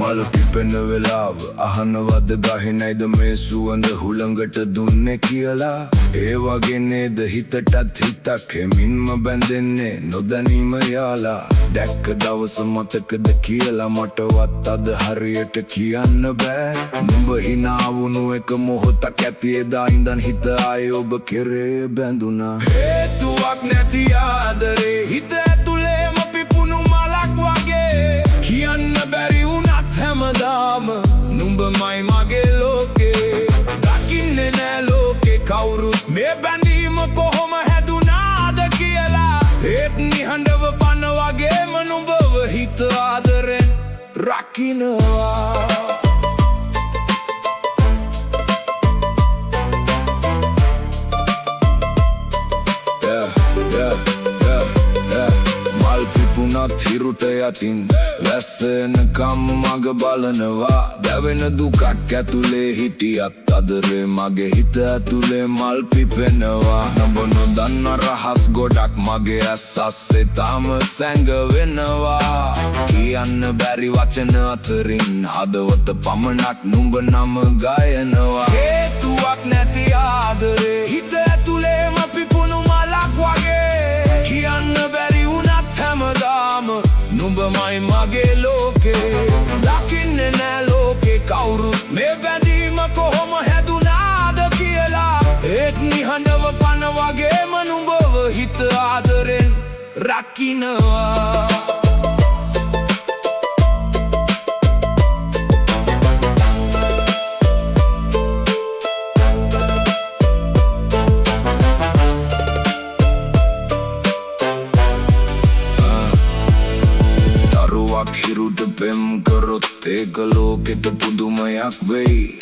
මල පිපෙන වෙලාව අහනවද ගහේ නැයිද මේ සුවඳ හුළඟට දුන්නේ කියලා ඒ වගේ නේද හිතටත් හිතක් හෙමින්ම බැඳෙන්නේ නොදැනීම යාලා දැක්ක දවස මතකද කියලා මටවත් අද හරියට කියන්න බෑ නුඹ හිනා වුණු එක මොහොතක් ඇති එදා ඉඳන් හිත ආයේ ඔබ කෙරේ බැඳුනා හේතුවක් නැති ආදරේ හිත ඇතුලේම පිපුණු මලක් වගේ කියන්න බැරි වුණත් හැමදාම නුඹමයි මගේ ලෝකේ දකින්නේ නෑ ලෝකේ කවුරුත් මේ බැඳීම කොහොම හැදුනාද කියලා ඒත් නිහඬව පන වගේම නුඹව හිත ආදරෙන් රකින්නවා හිරුට යතින් වැස්සෙනකම් මග බලනවා දැවෙන දුකක් ඇතුලේ හිටියත් අදරේ මගේ හිත ඇතුලේ මල් පිපෙනවා නුඹ නොදන්න රහස් ගොඩක් මගේ ඇස් අස්සේ තාම සැඟවෙනවා කියන්න බැරි වචන අතරින් හදවත පමණක් නුඹ නම ගයනවා හේතුවක් නැති ආදරේ හිත ඇතුලේම පිපුණු මලක් වගේ කියන්න බැරි වුණත් හැමදාම නුඹමයි මගේ ලෝකේ දකින්නේ නෑ ලෝකේ කවුරුත් මේ බැඳීම කොහොම හැදුනාද කියලා ඒත් නිහඬව පන වගේම නුඹව හිත ආදරෙන් රකින්නවා හිරුට පෙම් කරොත් ඒක ලෝකෙට පුදුමයක් වෙයි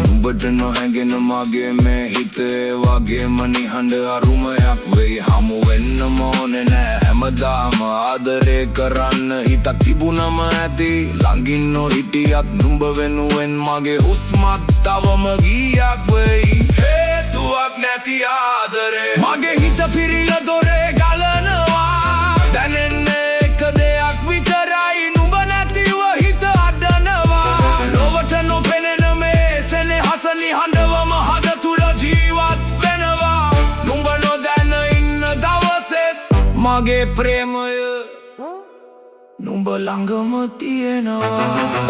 නුඹට නොහැගෙන මගේ මේ හිතේ වගේම නිහඬ අරුමයක් වෙයි හමු වෙන්නම ඕනේ නෑ හැමදාම ආදරේ කරන්න හිතක් තිබුණම ඇති ළඟින් නොහිටියත් නුඹ වෙනුවෙන් මගේ හුස්මත් තවම ගීයක් වෙයි හේතුවක් නැති ආදරේ මගේ හිත පිරිලා දොරේ ගලනවා දැනෙන්නේ නිහඬවම හද තුල ජීවත් වෙනවා නුඹ නොදැන ඉන්න දවසෙත් මගේ ප්‍රේමය නුඹ ළඟම තියෙනවා